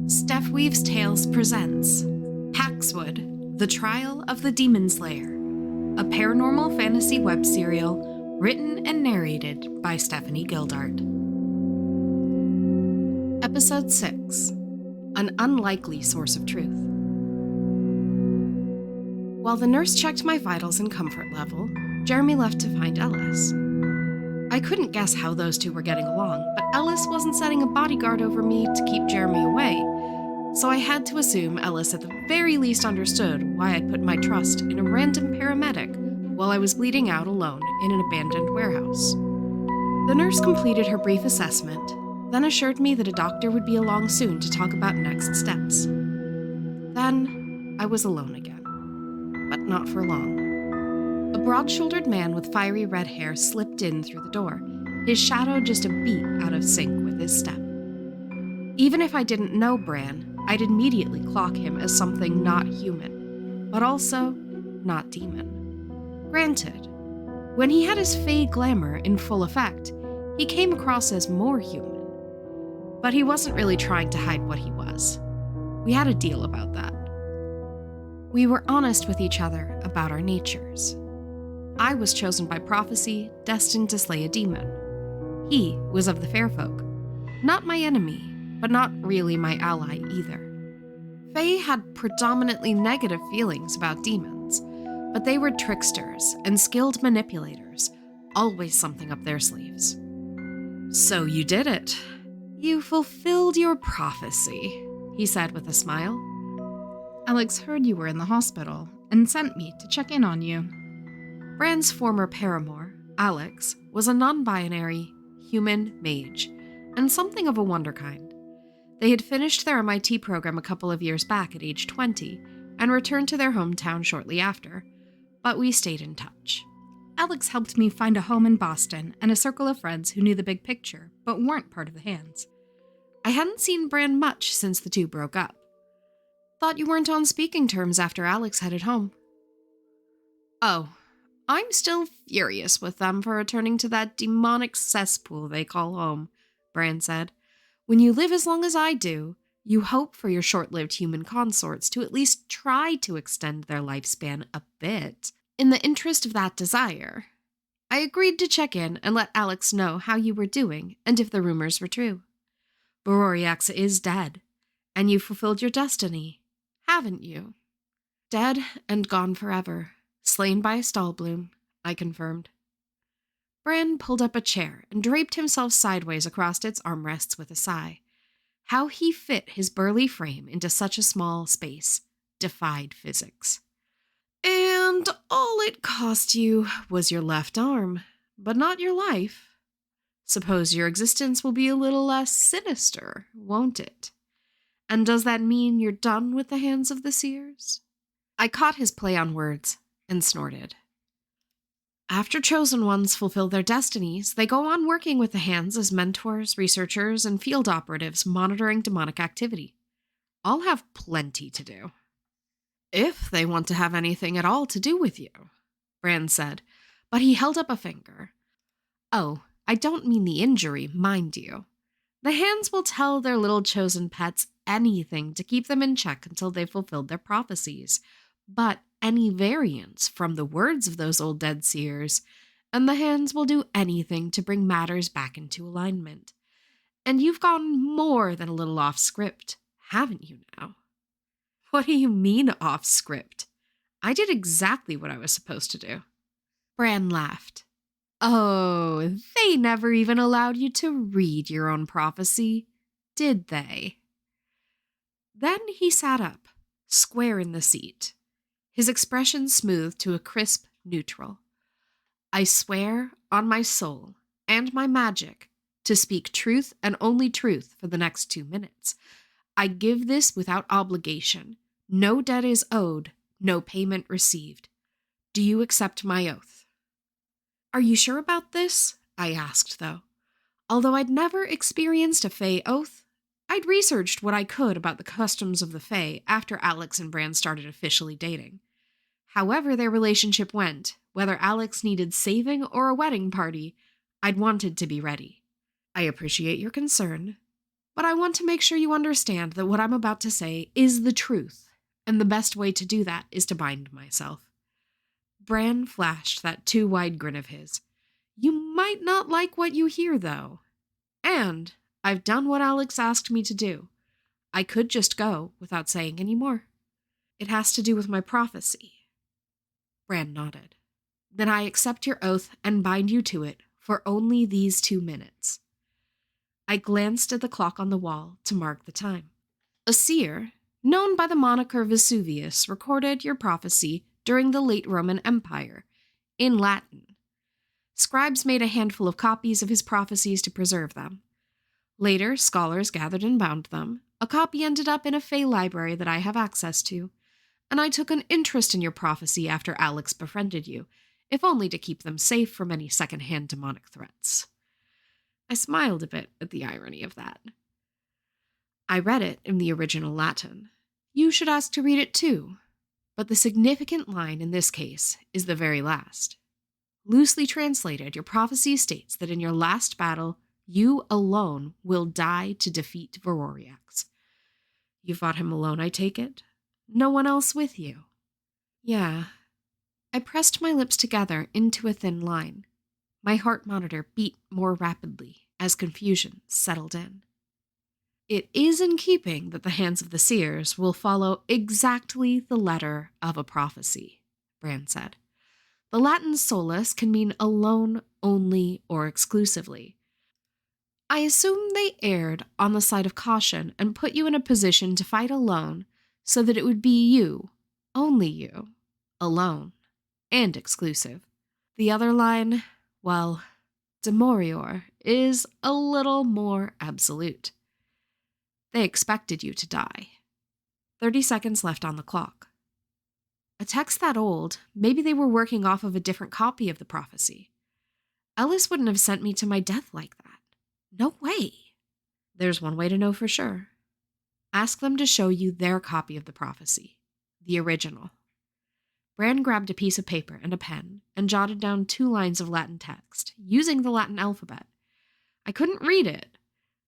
Steph Weaves Tales presents Paxwood, The Trial of the Demon Slayer, a paranormal fantasy web serial written and narrated by Stephanie Gildart. Episode 6, An Unlikely Source of Truth. While the nurse checked my vitals and comfort level, Jeremy left to find Ellis. I couldn't guess how those two were getting along, but Ellis wasn't setting a bodyguard over me to keep Jeremy away, so I had to assume Ellis at the very least understood why I'd put my trust in a random paramedic while I was bleeding out alone in an abandoned warehouse. The nurse completed her brief assessment, then assured me that a doctor would be along soon to talk about next steps. Then I was alone again, but not for long. A broad-shouldered man with fiery red hair slipped in through the door, his shadow just a beat out of sync with his step. Even if I didn't know Bran, I'd immediately clock him as something not human, but also not demon. Granted, when he had his fey glamour in full effect, he came across as more human. But he wasn't really trying to hide what he was. We had a deal about that. We were honest with each other about our natures. I was chosen by prophecy, destined to slay a demon. He was of the fair folk. Not my enemy, but not really my ally either. Fae had predominantly negative feelings about demons, but they were tricksters and skilled manipulators, always something up their sleeves. So you did it. You fulfilled your prophecy, he said with a smile. Alex heard you were in the hospital and sent me to check in on you. Bran's former paramour, Alex, was a non-binary human mage, and something of a wonderkind. They had finished their MIT program a couple of years back at age 20 and returned to their hometown shortly after, but we stayed in touch. Alex helped me find a home in Boston and a circle of friends who knew the big picture, but weren't part of the Hands. I hadn't seen Bran much since the two broke up. Thought you weren't on speaking terms after Alex headed home. Oh, I'm still furious with them for returning to that demonic cesspool they call home, Bran said. When you live as long as I do, you hope for your short-lived human consorts to at least try to extend their lifespan a bit, in the interest of that desire. I agreed to check in and let Alex know how you were doing and if the rumors were true. Bororiax is dead, and you've fulfilled your destiny, haven't you? Dead and gone forever. Slain by a stallbloom, I confirmed. Bran pulled up a chair and draped himself sideways across its armrests with a sigh. How he fit his burly frame into such a small space defied physics. And all it cost you was your left arm, but not your life. Suppose your existence will be a little less sinister, won't it? And does that mean you're done with the Hands of the Seers? I caught his play on words and snorted. After chosen ones fulfill their destinies, they go on working with the Hands as mentors, researchers, and field operatives monitoring demonic activity. I'll have plenty to do. If they want to have anything at all to do with you, Bran said, but he held up a finger. Oh, I don't mean the injury, mind you. The Hands will tell their little chosen pets anything to keep them in check until they've fulfilled their prophecies, but any variance from the words of those old dead seers, and the Hands will do anything to bring matters back into alignment. And you've gone more than a little off script, haven't you now? What do you mean off script? I did exactly what I was supposed to do. Bran laughed. Oh, they never even allowed you to read your own prophecy, did they? Then he sat up, square in the seat, his expression smoothed to a crisp neutral. I swear on my soul and my magic to speak truth and only truth for the next 2 minutes. I give this without obligation. No debt is owed, no payment received. Do you accept my oath? Are you sure about this? I asked, though. Although I'd never experienced a Fae oath, I'd researched what I could about the customs of the Fae after Alex and Bran started officially dating. However their relationship went, whether Alex needed saving or a wedding party, I'd wanted to be ready. I appreciate your concern, But I want to make sure you understand that what I'm about to say is the truth, and the best way to do that is to bind myself." Bran flashed that too wide grin of his. "You might not like what you hear, though. And I've done what Alex asked me to do. I could just go without saying any more. It has to do with my prophecy." Bran nodded. "Then I accept your oath and bind you to it for only these 2 minutes." I glanced at the clock on the wall to mark the time. "A seer, known by the moniker Vesuvius, recorded your prophecy during the late Roman Empire, in Latin. Scribes made a handful of copies of his prophecies to preserve them. Later, scholars gathered and bound them. A copy ended up in a Fey library that I have access to, and I took an interest in your prophecy after Alex befriended you, if only to keep them safe from any second-hand demonic threats." I smiled a bit at the irony of that. "I read it in the original Latin. You should ask to read it too, but the significant line in this case is the very last. Loosely translated, your prophecy states that in your last battle, you alone will die to defeat Varoriax. You fought him alone, I take it? No one else with you?" "Yeah." I pressed my lips together into a thin line. My heart monitor beat more rapidly as confusion settled in. "It is in keeping that the Hands of the Seers will follow exactly the letter of a prophecy," Bran said. "The Latin solus can mean alone, only, or exclusively. I assume they erred on the side of caution and put you in a position to fight alone so that it would be you, only you, alone, and exclusive. The other line, well, Demorior, is a little more absolute. They expected you to die." 30 seconds left on the clock. A text that old, maybe they were working off of a different copy of the prophecy. Ellis wouldn't have sent me to my death like that. No way. "There's one way to know for sure. Ask them to show you their copy of the prophecy, the original." Bran grabbed a piece of paper and a pen and jotted down 2 lines of Latin text, using the Latin alphabet. I couldn't read it,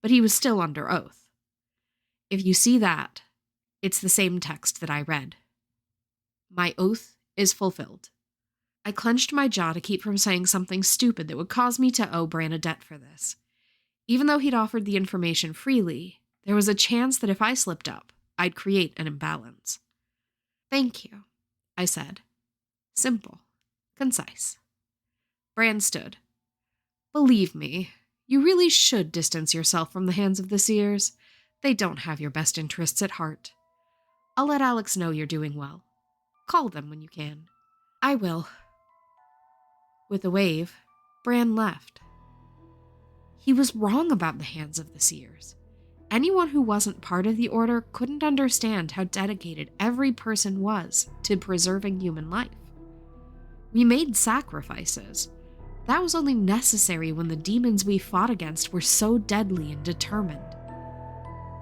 but he was still under oath. "If you see that, it's the same text that I read. My oath is fulfilled." I clenched my jaw to keep from saying something stupid that would cause me to owe Bran a debt for this. Even though he'd offered the information freely, there was a chance that if I slipped up, I'd create an imbalance. "Thank you," I said. Simple. Concise. Bran stood. "Believe me, you really should distance yourself from the Hands of the Seers. They don't have your best interests at heart. I'll let Alex know you're doing well. Call them when you can." "I will." With a wave, Bran left. He was wrong about the Hands of the Seers. Anyone who wasn't part of the Order couldn't understand how dedicated every person was to preserving human life. We made sacrifices. That was only necessary when the demons we fought against were so deadly and determined.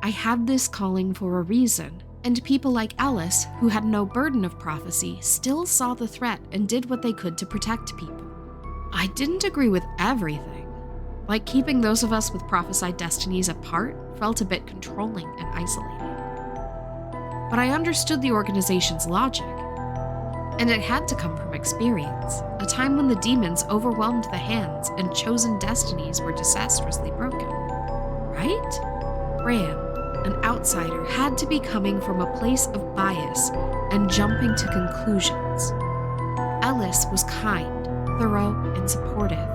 I had this calling for a reason, and people like Ellis, who had no burden of prophecy, still saw the threat and did what they could to protect people. I didn't agree with everything. Like keeping those of us with prophesied destinies apart felt a bit controlling and isolating. But I understood the organization's logic, and it had to come from experience, a time when the demons overwhelmed the Hands and chosen destinies were disastrously broken. Right? Bran, an outsider, had to be coming from a place of bias and jumping to conclusions. Ellis was kind, thorough, and supportive.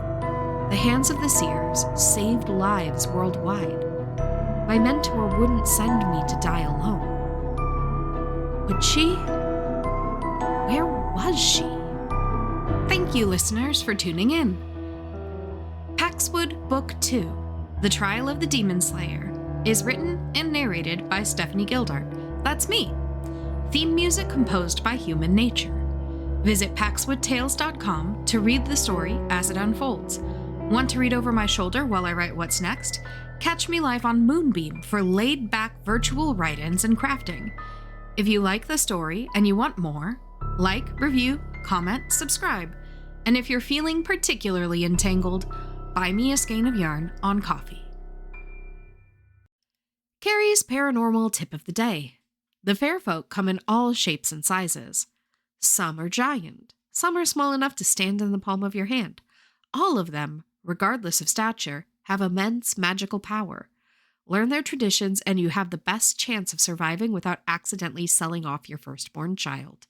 The Hands of the Seers saved lives worldwide. My mentor wouldn't send me to die alone. Would she? Where was she? Thank you, listeners, for tuning in. Paxwood Book 2, The Trial of the Demon Slayer, is written and narrated by Stephanie Gildart. That's me. Theme music composed by Human Nature. Visit paxwoodtales.com to read the story as it unfolds. Want to read over my shoulder while I write what's next? Catch me live on Moonbeam for laid-back virtual write-ins and crafting. If you like the story and you want more, like, review, comment, subscribe. And if you're feeling particularly entangled, buy me a skein of yarn on Ko-fi. Carrie's paranormal tip of the day. The fair folk come in all shapes and sizes. Some are giant, some are small enough to stand in the palm of your hand. All of them, regardless of stature, have immense magical power. Learn their traditions and you have the best chance of surviving without accidentally selling off your firstborn child.